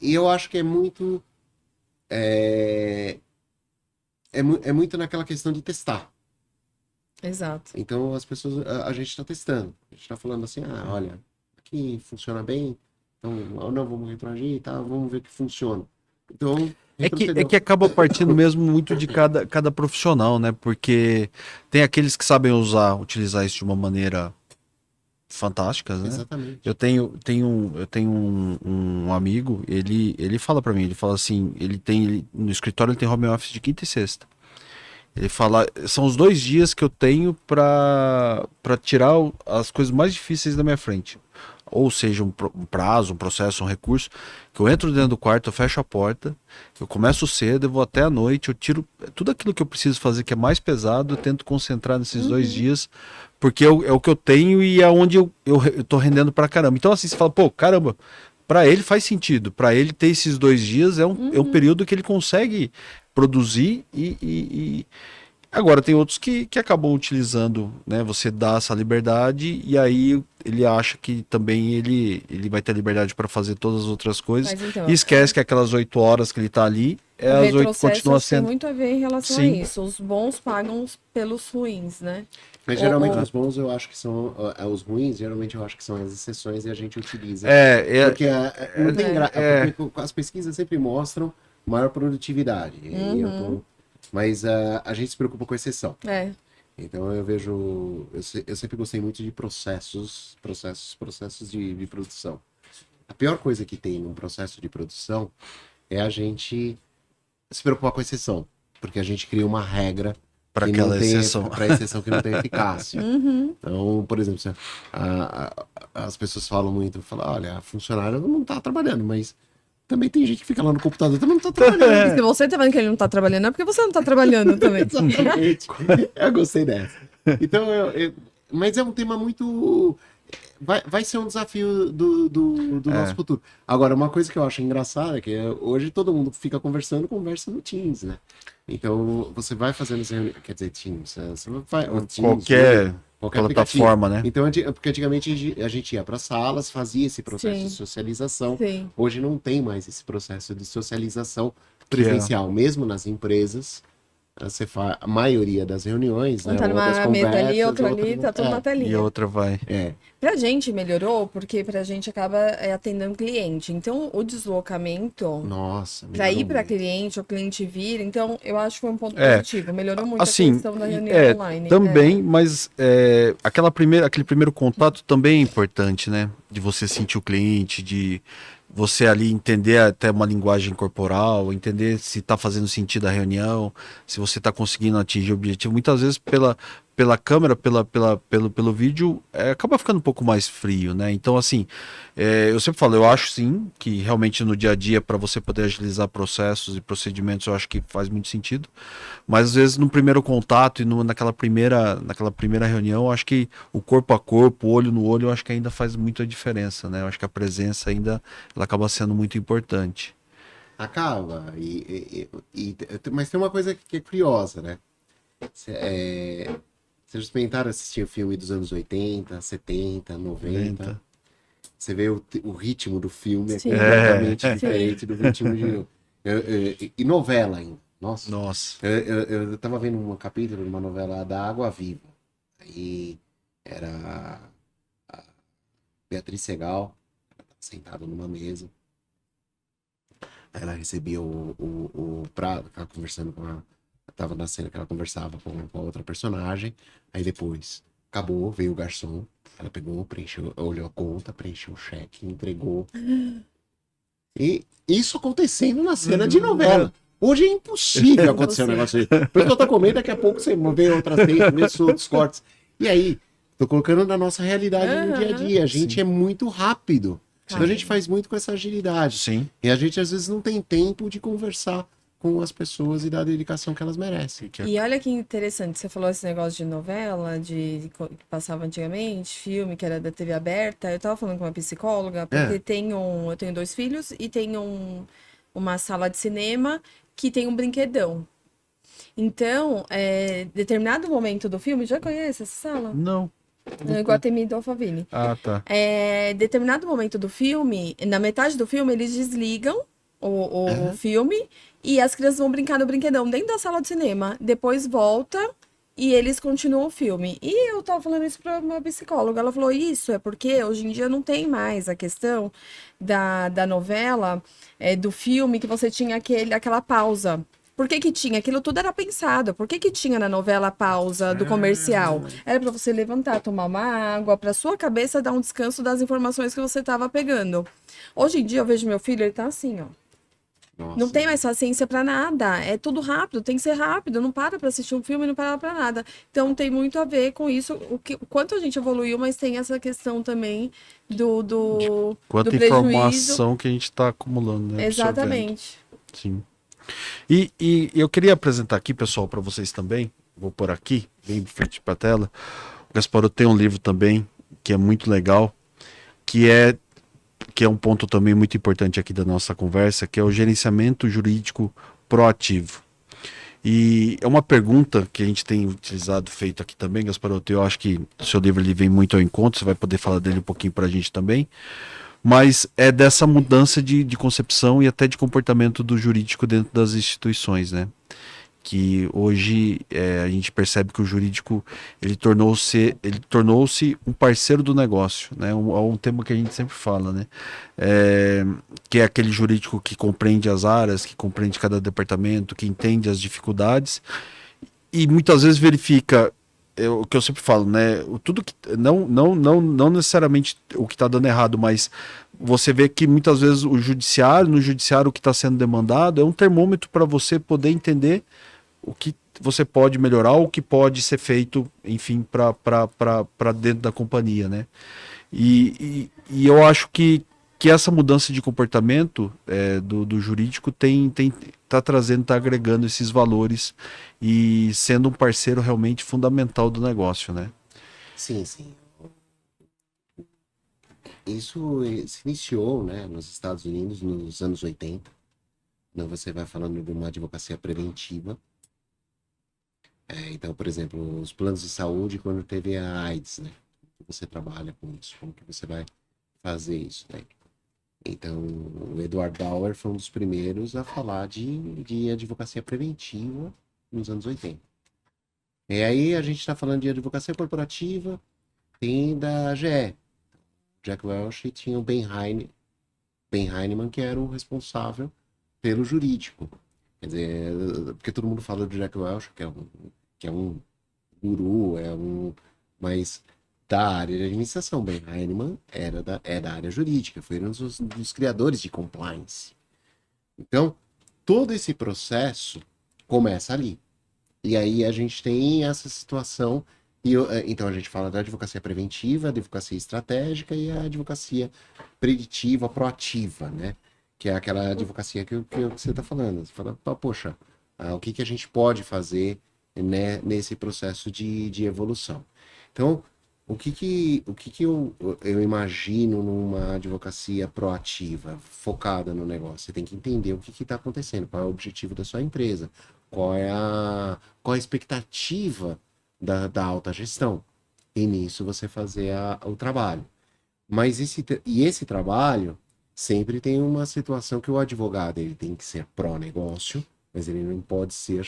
eu acho que é muito. É muito naquela questão de testar. Exato. Então as pessoas. A gente está testando. A gente está falando assim, olha, aqui funciona bem, então não vamos retroagir e tal, vamos ver o que funciona. Então. É que acaba partindo mesmo muito de cada profissional, né? Porque tem aqueles que sabem utilizar isso de uma maneira fantástica, né? Exatamente. Eu tenho um amigo, ele fala pra mim, ele fala assim, no escritório ele tem home office de quinta e sexta. Ele fala, são os 2 dias que eu tenho pra tirar as coisas mais difíceis da minha frente. Ou seja, um prazo, um processo, um recurso, que eu entro dentro do quarto, eu fecho a porta, eu começo cedo, eu vou até a noite, eu tiro tudo aquilo que eu preciso fazer que é mais pesado, eu tento concentrar nesses 2 dias, porque é o que eu tenho e é onde eu tô rendendo pra caramba. Então assim, você fala, pô, caramba, pra ele faz sentido, pra ele ter esses 2 dias é um período que ele consegue produzir e agora tem outros que acabam utilizando, né? Você dá essa liberdade e aí ele acha que também ele vai ter liberdade para fazer todas as outras coisas Mas então, e esquece que aquelas 8 horas que ele tá ali, o as 8 retrocesso continua acho que tem sendo. muito a ver em relação a Sim. isso. Os bons pagam pelos ruins, né? Mas geralmente os bons eu acho que são. Os ruins, geralmente eu acho que são as exceções e a gente utiliza. Porque não tem porque as pesquisas sempre mostram maior produtividade. Mas a gente se preocupa com exceção. Então eu vejo. Eu sempre gostei muito de processos de produção. A pior coisa que tem num processo de produção é a gente se preocupar com exceção. Porque a gente cria uma regra Para que aquela não tem, exceção. para exceção que não tem eficácia. Uhum. Então, por exemplo, as pessoas falam muito, falam, olha, a funcionária não tá trabalhando, mas também tem gente que fica lá no computador e também não tá trabalhando. E se você tá vendo que ele não tá trabalhando, é porque você não tá trabalhando também. Exatamente. Eu gostei dessa. Então, mas é um tema muito. Vai ser um desafio do nosso futuro. Agora, uma coisa que eu acho engraçada é que hoje todo mundo fica conversa no Teams, né? Então, você vai fazendo essa reunião. Quer dizer, Teams. Você vai, o Teams, Qualquer aplicativo. plataforma, né? Então, porque antigamente a gente ia para salas, fazia esse processo Sim. de socialização. Sim. Hoje não tem mais esse processo de socialização presencial, mesmo nas empresas. Você faz a maioria das reuniões, Um né? tá Ou das numa mesa ali, conversas, outro ali, outra tá tudo não. na E telinha. a outra vai. Pra gente melhorou, porque pra gente acaba atendendo cliente. Então, o deslocamento Nossa, pra ir melhorou pra muito. cliente, o cliente vir, então eu acho que foi um ponto É, positivo. Melhorou muito assim, a questão da reunião online. também, mas aquele primeiro contato também é importante, né? De você sentir o cliente, de você ali entender até uma linguagem corporal, entender se está fazendo sentido a reunião, se você está conseguindo atingir o objetivo. Muitas vezes pela câmera, pelo vídeo, acaba ficando um pouco mais frio, né? Então, assim, eu sempre falo, eu acho sim que realmente no dia a dia, para você poder agilizar processos e procedimentos, eu acho que faz muito sentido. Mas às vezes no primeiro contato e naquela primeira reunião, eu acho que o corpo a corpo, olho no olho, eu acho que ainda faz muita diferença, né? Eu acho que a presença ainda ela acaba sendo muito importante. Acaba. Mas tem uma coisa que é curiosa, né? Vocês experimentaram assistir o filme dos anos 80, 70, 90. Você vê o ritmo do filme Sim. completamente Sim. diferente do ritmo de. E novela ainda. Nossa. Nossa. Eu tava vendo um capítulo de uma novela da Água Viva. Aí era a Beatriz Segal, sentada numa mesa. Ela recebia o prato, ela conversando com a. Tava na cena que ela conversava com a outra personagem. Aí depois, acabou, veio o garçom. Ela pegou, preencheu, olhou a conta, preencheu o cheque, entregou. E isso acontecendo na cena de novela. Hoje é impossível acontecer um negócio desse. Por isso que eu tô comendo, daqui a pouco você vê outras cenas, vê outros cortes. E aí, tô colocando na nossa realidade no dia a dia. A gente é muito rápido. Então a gente faz muito com essa agilidade. Sim. E a gente às vezes não tem tempo de conversar com as pessoas e dar a dedicação que elas merecem. E olha que interessante, você falou esse negócio de novela, que passava antigamente, filme que era da TV aberta. Eu tava falando com uma psicóloga, porque eu tenho 2 filhos e tenho uma sala de cinema que tem um brinquedão. Então, determinado momento do filme, já conhece essa sala? Não. No Iguatemi do Alphaville. Ah, tá. Determinado momento do filme, na metade do filme, eles desligam o filme e as crianças vão brincar no brinquedão dentro da sala de cinema. Depois volta e eles continuam o filme. E eu tava falando isso pra uma psicóloga. Ela falou, isso é porque hoje em dia não tem mais a questão da novela, do filme, que você tinha aquela pausa. Por que que tinha? Aquilo tudo era pensado. Por que que tinha na novela a pausa do comercial? Era pra você levantar, tomar uma água, pra sua cabeça dar um descanso das informações que você tava pegando. Hoje em dia eu vejo meu filho, ele tá assim, ó. Nossa. Não tem mais paciência pra nada. É tudo rápido, tem que ser rápido. Não para pra assistir um filme, não para pra nada. Então tem muito a ver com isso, o quanto a gente evoluiu, mas tem essa questão também do Quanta prejuízo. informação que a gente está acumulando, né? Absorvendo. Exatamente. Sim. E eu queria apresentar aqui, pessoal, para vocês também. Vou pôr aqui, bem de frente para a tela. O Gasparotto tem um livro também que é muito legal, que é um ponto também muito importante aqui da nossa conversa, que é o gerenciamento jurídico proativo. E é uma pergunta que a gente tem utilizado, feito aqui também, Gasparotto. Eu acho que o seu livro ele vem muito ao encontro, você vai poder falar dele um pouquinho para a gente também. Mas é dessa mudança de concepção e até de comportamento do jurídico dentro das instituições, né? Que hoje a gente percebe que o jurídico ele tornou-se um parceiro do negócio, né? Um tema que a gente sempre fala, né? Que é aquele jurídico que compreende as áreas, que compreende cada departamento, que entende as dificuldades e muitas vezes verifica o que eu sempre falo, né? Tudo que não necessariamente o que está dando errado, mas você vê que muitas vezes no judiciário o que está sendo demandado é um termômetro para você poder entender você pode melhorar, ou o que pode ser feito, enfim, para dentro da companhia, né? E eu acho que essa mudança de comportamento do jurídico tá trazendo, tá agregando esses valores e sendo um parceiro realmente fundamental do negócio, né? Sim, sim. Isso se iniciou, né, nos Estados Unidos nos anos 80. Então você vai falando de uma advocacia preventiva. Então, por exemplo, os planos de saúde, quando teve a AIDS, né? Você trabalha com isso, como que você vai fazer isso, né? Então, o Edward Dauer foi um dos primeiros a falar de advocacia preventiva nos anos 80. E aí a gente está falando de advocacia corporativa, tem da GE. Jack Welch e tinha o Ben Heinemann, que era o responsável pelo jurídico. Quer dizer, porque todo mundo fala do Jack Welch, que é um guru, mas da área de administração. Ben Heinemann é da área jurídica, foi um dos criadores de compliance. Então, todo esse processo começa ali. E aí a gente tem essa situação, então a gente fala da advocacia preventiva, a advocacia estratégica e a advocacia preditiva, proativa, né? Que é aquela advocacia que você está falando. Você fala, poxa, o que a gente pode fazer, né, nesse processo de evolução? Então, o que eu imagino numa advocacia proativa, focada no negócio? Você tem que entender o que está acontecendo, qual é o objetivo da sua empresa, qual é a expectativa da alta gestão. E nisso você fazer o trabalho. Mas esse trabalho sempre tem uma situação que o advogado ele tem que ser pró-negócio, mas ele não pode ser a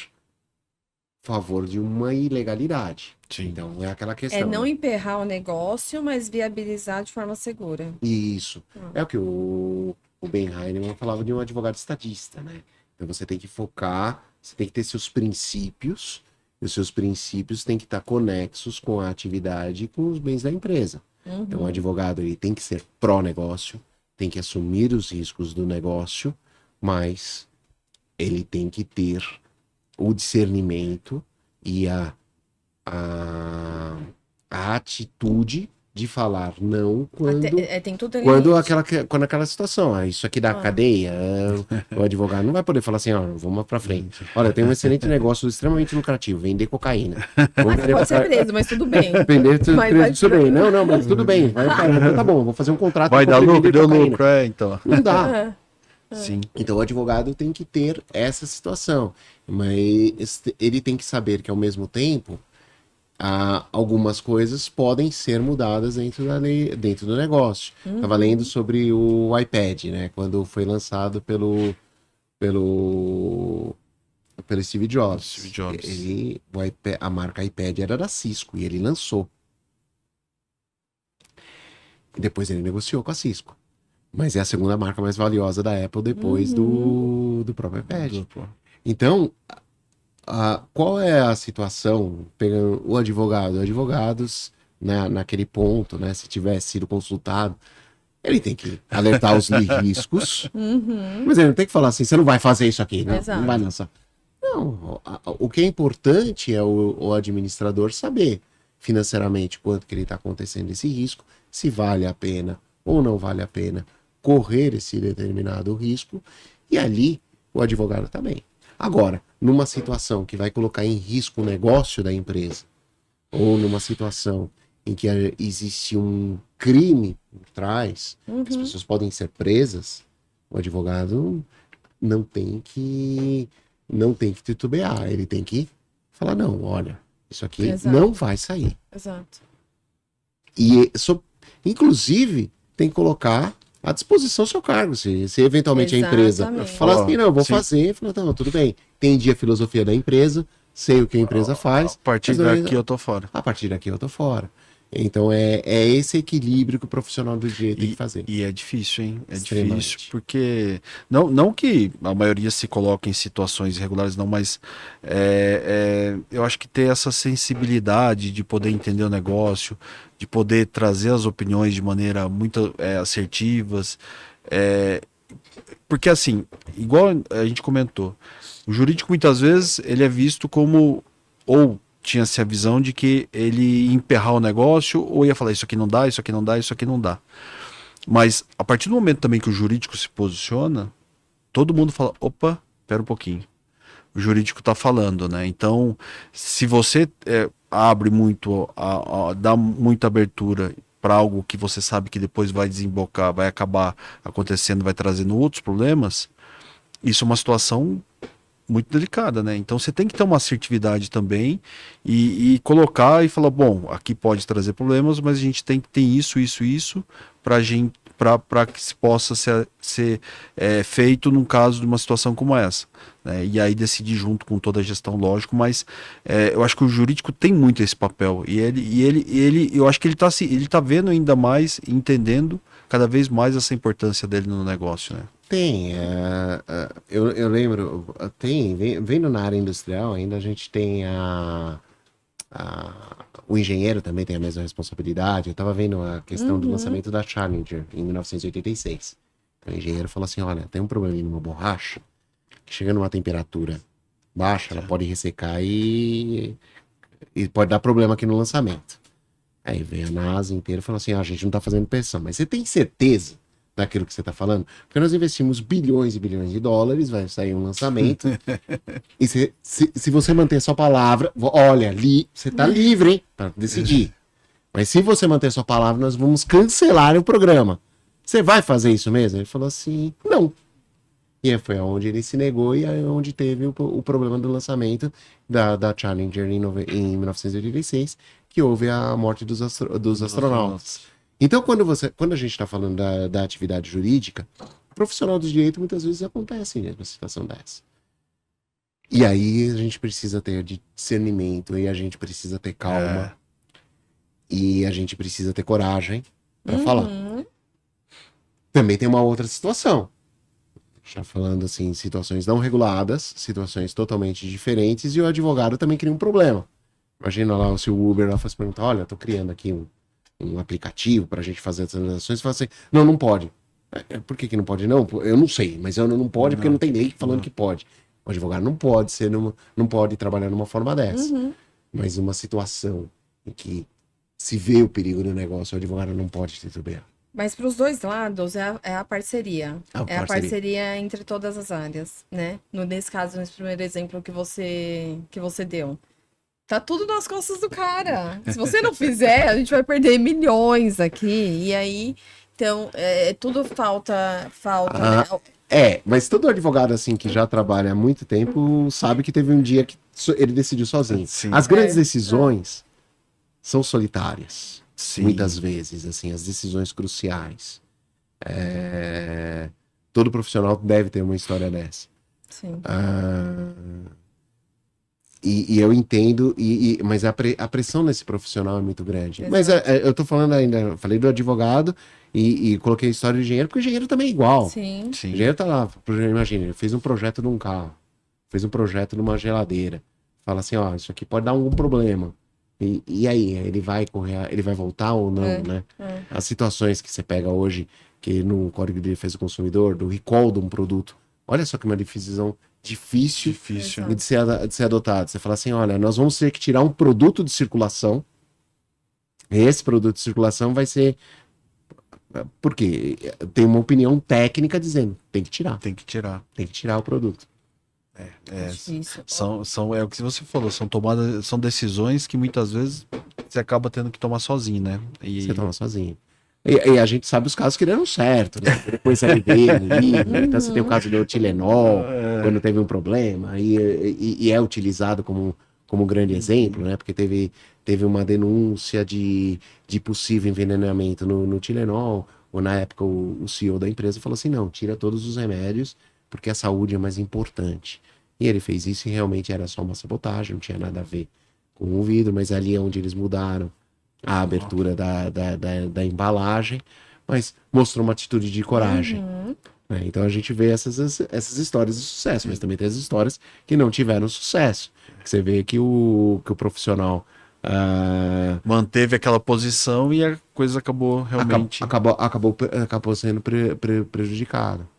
favor de uma ilegalidade. Sim. Então é aquela questão. É não emperrar o negócio, mas viabilizar de forma segura. Isso. É o que o Ben Heinemann falava de um advogado estadista, né? Então você tem que focar, você tem que ter seus princípios, e os seus princípios têm que estar conexos com a atividade e com os bens da empresa. Uhum. Então o advogado ele tem que ser pró-negócio, tem que assumir os riscos do negócio, mas ele tem que ter o discernimento e a atitude de falar não tem tudo quando aquela situação, isso aqui da cadeia, o advogado não vai poder falar assim, vamos pra frente. Olha, eu tenho um excelente negócio extremamente lucrativo, vender cocaína. Pode ser preso, mas tudo bem. Vender tudo bem. Não, mas tudo bem. Então tá bom, vou fazer um contrato. Vai dar lucro, deu lucro, então. Não dá. Sim. Então o advogado tem que ter essa situação, mas ele tem que saber que ao mesmo tempo algumas coisas podem ser mudadas dentro da lei, dentro do negócio. Estava lendo sobre o iPad, né? Quando foi lançado pelo Steve Jobs. A marca iPad era da Cisco e ele lançou. E depois ele negociou com a Cisco. Mas é a segunda marca mais valiosa da Apple depois do próprio iPad. Então, qual é a situação pegando o advogado? Advogados, né, naquele ponto, né, se tivesse sido consultado, ele tem que alertar os riscos, mas ele não tem que falar assim, você não vai fazer isso aqui, não, não vai lançar. Não, o que é importante é o administrador saber financeiramente quanto que ele está acontecendo esse risco, se vale a pena ou não vale a pena correr esse determinado risco, e ali o advogado também. Agora, numa situação que vai colocar em risco o negócio da empresa, ou numa situação em que existe um crime por trás, que as pessoas podem ser presas, o advogado não tem que titubear, ele tem que falar, não, olha, isso aqui não vai sair. Exato. E, inclusive, tem que colocar à disposição o seu cargo, se eventualmente a empresa falar assim, não, eu vou fazer, fala, não, tudo bem, entendi a filosofia da empresa, sei o que a empresa faz. A partir daqui eu tô fora. A partir daqui eu tô fora. Então é esse equilíbrio que o profissional do direito tem que fazer. E é difícil, hein? É difícil, porque não que a maioria se coloque em situações irregulares, não, mas eu acho que ter essa sensibilidade de poder entender o negócio, de poder trazer as opiniões de maneira muito assertivas, porque assim, igual a gente comentou, o jurídico muitas vezes ele é visto como, ou tinha-se a visão de que ele ia emperrar o negócio, ou ia falar isso aqui não dá, isso aqui não dá, isso aqui não dá. Mas a partir do momento também que o jurídico se posiciona, todo mundo fala, opa, pera um pouquinho. O jurídico está falando, né? Então, se você abre muito, dá muita abertura para algo que você sabe que depois vai desembocar, vai acabar acontecendo, vai trazendo outros problemas, isso é uma situação muito delicada, né? Então você tem que ter uma assertividade também e colocar e falar, bom, aqui pode trazer problemas, mas a gente tem que ter isso para gente, para que se possa ser feito num caso de uma situação como essa, né? E aí decidir junto com toda a gestão, lógico, mas eu acho que o jurídico tem muito esse papel e ele eu acho que ele tá vendo ainda mais, entendendo cada vez mais essa importância dele no negócio, né? Tem, eu lembro, vendo na área industrial ainda a gente tem o engenheiro também tem a mesma responsabilidade. Eu estava vendo a questão do lançamento da Challenger em 1986. O engenheiro falou assim, olha, tem um problema numa borracha que chega numa temperatura baixa, ela pode ressecar e pode dar problema aqui no lançamento. Aí veio a NASA inteira e falou assim, a gente não está fazendo pressão, mas você tem certeza daquilo que você está falando? Porque nós investimos bilhões e bilhões de dólares, vai sair um lançamento, e se você manter sua palavra, olha, você está livre, hein, para decidir. Mas se você manter sua palavra, nós vamos cancelar o programa. Você vai fazer isso mesmo? Ele falou assim, não. E aí foi onde ele se negou e aí onde teve o problema do lançamento da Challenger em 1986, que houve a morte dos astronautas. Então, quando a gente está falando da atividade jurídica, o profissional do direito muitas vezes acontece mesmo uma situação dessa. E aí a gente precisa ter discernimento, e a gente precisa ter calma, e a gente precisa ter coragem para falar. Também tem uma outra situação. Já falando assim, situações não reguladas, situações totalmente diferentes, e o advogado também cria um problema. Imagina lá se o Uber lá fosse perguntar, olha, eu tô criando aqui um aplicativo pra gente fazer as transações, e fala assim, não pode. Por que não pode não? Eu não sei, mas eu não pode porque não tem lei falando que pode. O advogado não pode não pode trabalhar numa forma dessa. Mas uma situação em que se vê o perigo do negócio, o advogado não pode titubear. Mas para os dois lados é a parceria. É a parceria entre todas as áreas, né? Nesse caso, nesse primeiro exemplo que você deu. Tá tudo nas costas do cara. Se você não fizer, a gente vai perder milhões aqui. E aí, então, tudo falta, né? Mas todo advogado assim que já trabalha há muito tempo sabe que teve um dia que ele decidiu sozinho. Sim. As grandes decisões são solitárias. Sim. Muitas vezes, assim, as decisões cruciais. Todo profissional deve ter uma história dessa. Sim. E eu entendo, mas a pressão nesse profissional é muito grande. Exato. Mas eu tô falando ainda, falei do advogado e coloquei a história do engenheiro, porque o engenheiro também é igual. Sim. O engenheiro tá lá, imagina, ele fez um projeto de um carro, fez um projeto de uma geladeira. Fala assim, ó, isso aqui pode dar algum problema. E aí, ele vai voltar ou não, né? As situações que você pega hoje, que no Código de Defesa do Consumidor, do recall de um produto, olha só que uma decisão difícil de ser adotado. Você fala assim, olha, nós vamos ter que tirar um produto de circulação. Esse produto de circulação vai ser... Porque tem uma opinião técnica dizendo, tem que tirar. Tem que tirar o produto. É o que você falou, são decisões que muitas vezes você acaba tendo que tomar sozinho, né? Você toma sozinho. E a gente sabe os casos que deram certo, né? Depois você vê ali, então você tem o caso do Tilenol, quando teve um problema, e é utilizado como um grande exemplo, né? Porque teve uma denúncia de possível envenenamento no Tilenol, ou na época o CEO da empresa falou assim, não, tira todos os remédios, porque a saúde é mais importante. E ele fez isso e realmente era só uma sabotagem, não tinha nada a ver com o vidro, mas ali é onde eles mudaram a abertura da embalagem, mas mostrou uma atitude de coragem. Né? Então a gente vê essas histórias de sucesso, mas também tem as histórias que não tiveram sucesso. Você vê que o profissional manteve aquela posição e a coisa acabou realmente... Acabou sendo prejudicada.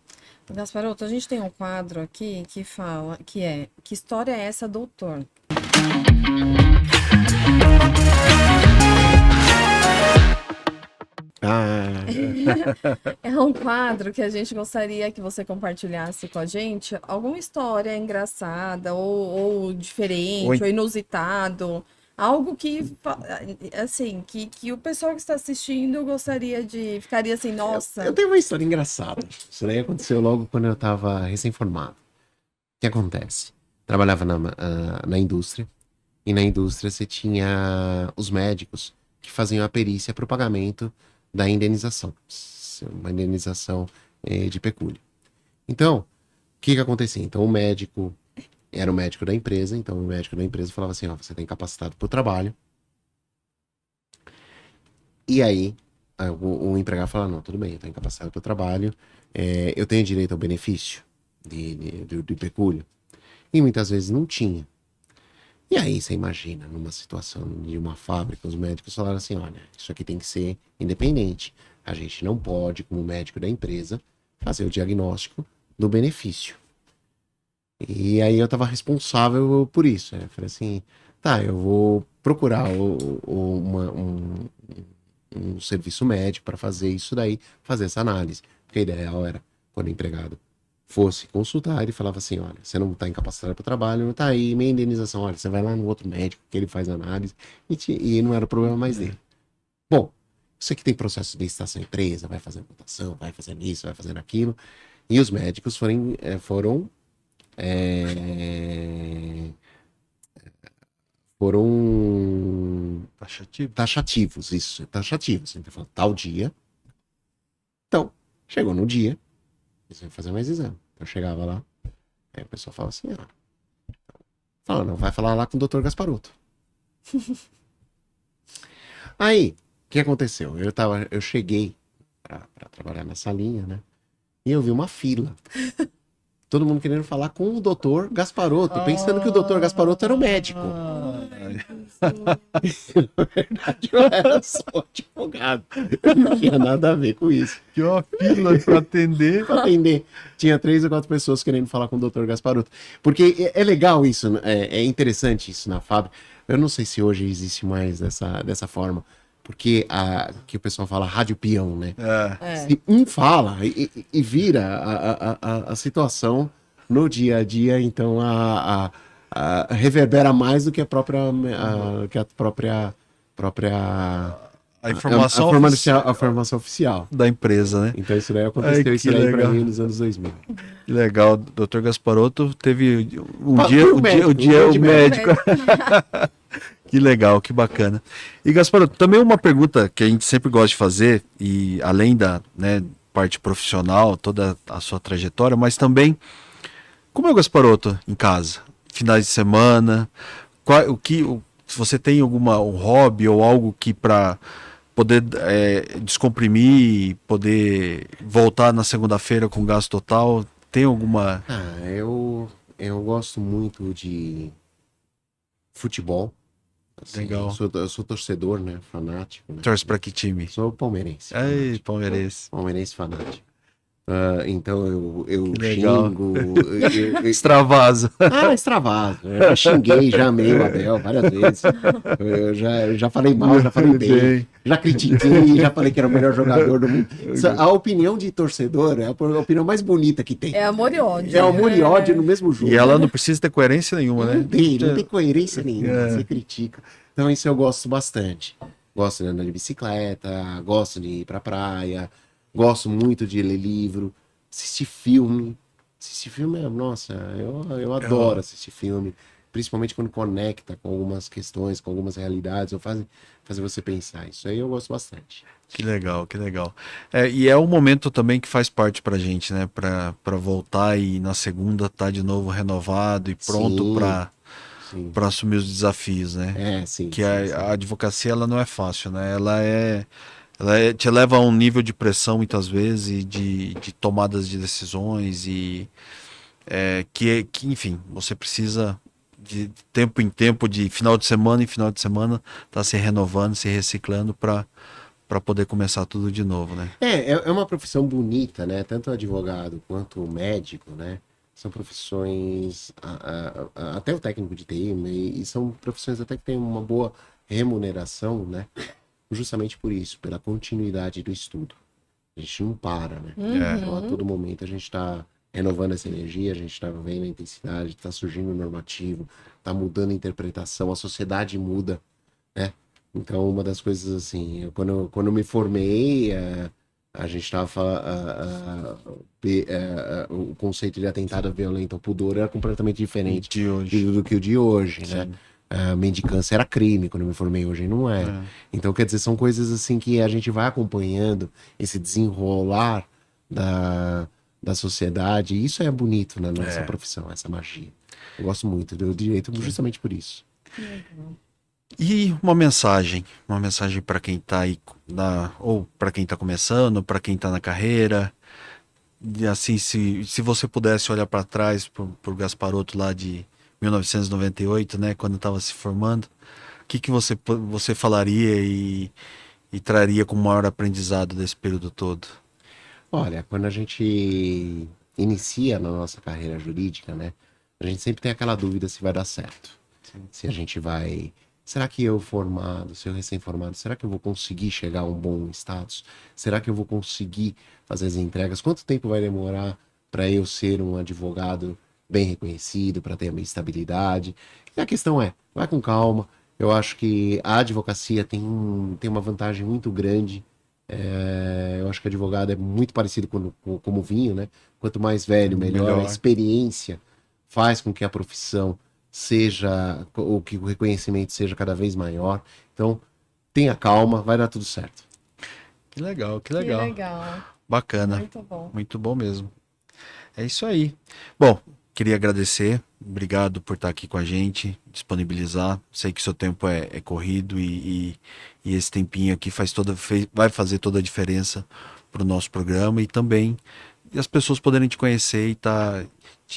Gasparoto, a gente tem um quadro aqui que fala, que história é essa, doutor? Ah, É um quadro que a gente gostaria que você compartilhasse com a gente alguma história engraçada ou diferente ou inusitado, algo que assim, que o pessoal que está assistindo ficaria assim, nossa. eu tenho uma história engraçada. Isso daí aconteceu logo quando eu estava recém-formado. O que acontece? Trabalhava na indústria, e na indústria você tinha os médicos que faziam a perícia para o pagamento da indenização. Uma indenização de pecúlio. Então, o que acontecia? Então, o médico era o médico da empresa, então o médico da empresa falava assim, ó, você tem capacitado para o trabalho. E aí, o empregado falava, não, tudo bem, eu tenho capacitado para o trabalho, eu tenho direito ao benefício de pecúlio. E muitas vezes não tinha. E aí, você imagina, numa situação de uma fábrica, os médicos falaram assim, olha, isso aqui tem que ser independente. A gente não pode, como médico da empresa, fazer o diagnóstico do benefício. E aí eu estava responsável por isso. Eu falei assim, tá, eu vou procurar um serviço médico para fazer isso daí, fazer essa análise. Porque a ideal era, quando o empregado fosse consultar, ele falava assim, olha, você não está incapacitado para o trabalho, não está aí, minha indenização, olha, você vai lá no outro médico que ele faz análise, e não era o problema mais dele. Bom, você que tem processo de licitação empresa, vai fazer votação, vai fazendo isso, vai fazendo aquilo, e os médicos foram taxativos, isso, taxativos. Então, falou, tal dia. Então, chegou no dia, eles vão fazer mais exame. Então, eu chegava lá, aí o pessoal fala assim, fala, não, vai falar lá com o Dr. Gasparoto. Aí, o que aconteceu? Eu cheguei pra trabalhar na salinha, né? E eu vi uma fila. Todo mundo querendo falar com o Dr. Gasparoto, pensando que o Dr. Gasparoto era o médico. Na verdade, eu era só advogado. Eu não tinha nada a ver com isso. Tinha uma fila para atender. Pra atender. Tinha 3 ou 4 pessoas querendo falar com o Dr. Gasparoto. Porque é legal isso, é interessante isso na fábrica. Eu não sei se hoje existe mais dessa forma. Porque que o pessoal fala rádio peão, né? Se um fala e vira a situação no dia a dia, então reverbera mais do que a própria A informação a formação oficial da empresa, né? Então isso daí aconteceu isso daí pra mim nos anos 2000. Que legal, Dr. Gasparoto teve O dia médico. Que legal, que bacana. E Gasparoto, também uma pergunta que a gente sempre gosta de fazer, e além da, né, parte profissional, toda a sua trajetória, mas também, como é o Gasparoto em casa? Finais de semana, se você tem um hobby ou algo que para poder descomprimir, poder voltar na segunda-feira com gás total, tem alguma... Eu gosto muito de futebol. Assim, Legal. Eu sou torcedor, né? Fanático. Né? Torce pra que time? Sou palmeirense. Ai, palmeirense. Palmeirense fanático. Então eu legal. xingo. Extravasa. Extravasa. Eu já xinguei, já amei o Abel várias vezes. Eu já falei mal, já falei bem. Já critiquei, já falei que era o melhor jogador do mundo. A opinião de torcedor é a opinião mais bonita que tem. É amor e ódio. É amor e ódio no mesmo jogo. E ela não precisa ter coerência nenhuma, né? Não tem coerência nenhuma. Você critica. Então isso eu gosto bastante. Gosto de andar de bicicleta, gosto de ir pra praia, gosto muito de ler livro, assistir filme. Assistir filme, nossa, eu adoro assistir filme. Principalmente quando conecta com algumas questões, com algumas realidades, ou fazer você pensar. Isso aí eu gosto bastante. Que legal, que legal. E é um momento também que faz parte pra gente, né? Pra voltar e na segunda tá de novo renovado e pronto para assumir os desafios, né? Sim. Que a advocacia, ela não é fácil, né? Ela te leva a um nível de pressão muitas vezes e de tomadas de decisões e que enfim, você precisa de tempo em tempo, de final de semana em final de semana, tá se renovando, se reciclando para para poder começar tudo de novo, né? É uma profissão bonita, né? Tanto o advogado quanto o médico, né? São profissões, até o técnico de TI, e são profissões até que têm uma boa remuneração, né? Justamente por isso, pela continuidade do estudo. A gente não para, né? Então, a todo momento a gente está renovando essa energia, a gente está vendo a intensidade, está surgindo o normativo, está mudando a interpretação, a sociedade muda, né? Então, uma das coisas assim, quando eu me formei, a gente estava o conceito de atentado violento ao pudor era completamente diferente De hoje. do que o de hoje, né? Mendicância era crime quando eu me formei, hoje não é. Então, quer dizer, são coisas assim que a gente vai acompanhando esse desenrolar da sociedade, e isso é bonito na nossa profissão, essa magia. Eu gosto muito do direito justamente por isso. E uma mensagem para quem tá aí ou para quem tá começando, para quem tá na carreira. E assim, se você pudesse olhar para trás pro Gasparotto lá de 1998, né, quando estava se formando, o que você falaria e traria como maior aprendizado desse período todo? Olha, quando a gente inicia na nossa carreira jurídica, né, a gente sempre tem aquela dúvida se vai dar certo. Se a gente vai... Será que eu formado, se eu recém-formado, será que eu vou conseguir chegar a um bom status? Será que eu vou conseguir fazer as entregas? Quanto tempo vai demorar para eu ser um advogado bem reconhecido, para ter a minha estabilidade? E a questão é, vai com calma. Eu acho que a advocacia tem uma vantagem muito grande. Eu acho que advogado é muito parecido como vinho, né? Quanto mais velho, melhor. A experiência faz com que a profissão seja, ou que o reconhecimento seja cada vez maior. Então, tenha calma, vai dar tudo certo. Que legal. Que legal. Bacana. Muito bom. Muito bom mesmo. É isso aí. Bom, queria agradecer. Obrigado por estar aqui com a gente, disponibilizar. Sei que seu tempo é corrido e esse tempinho aqui vai fazer toda a diferença para o nosso programa e também as pessoas poderem te conhecer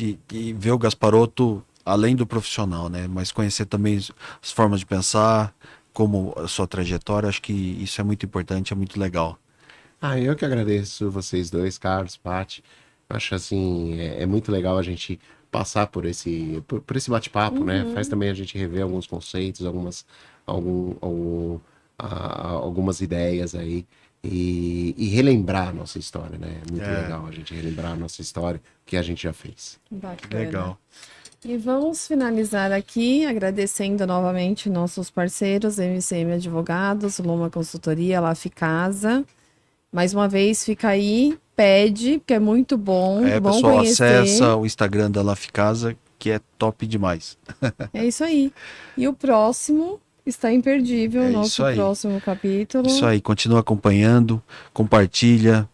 e ver o Gasparotto além do profissional, né? Mas conhecer também as formas de pensar, como a sua trajetória. Acho que isso é muito importante, é muito legal. Eu que agradeço vocês dois, Carlos, Paty. Acho assim, é muito legal a gente passar por esse bate-papo, né? Faz também a gente rever alguns conceitos, algumas ideias aí e relembrar a nossa história, né? É muito legal a gente relembrar a nossa história, o que a gente já fez. Bacana. Legal. E vamos finalizar aqui agradecendo novamente nossos parceiros, MCM Advogados, Loma Consultoria, Laficasa. Mais uma vez, fica aí, pede, porque é muito bom, bom pessoal, conhecer. acessa o Instagram da Laficasa, que é top demais. É isso aí. E o próximo está imperdível, É nosso isso aí. próximo capítulo. Isso aí, continua acompanhando, compartilha,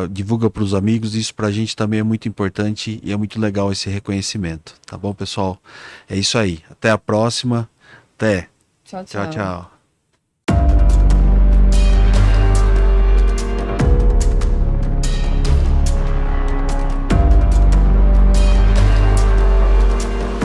divulga para os amigos. Isso para a gente também é muito importante e é muito legal esse reconhecimento. Tá bom, pessoal? É isso aí. Até a próxima. Até. Tchau, Tchau, tchau.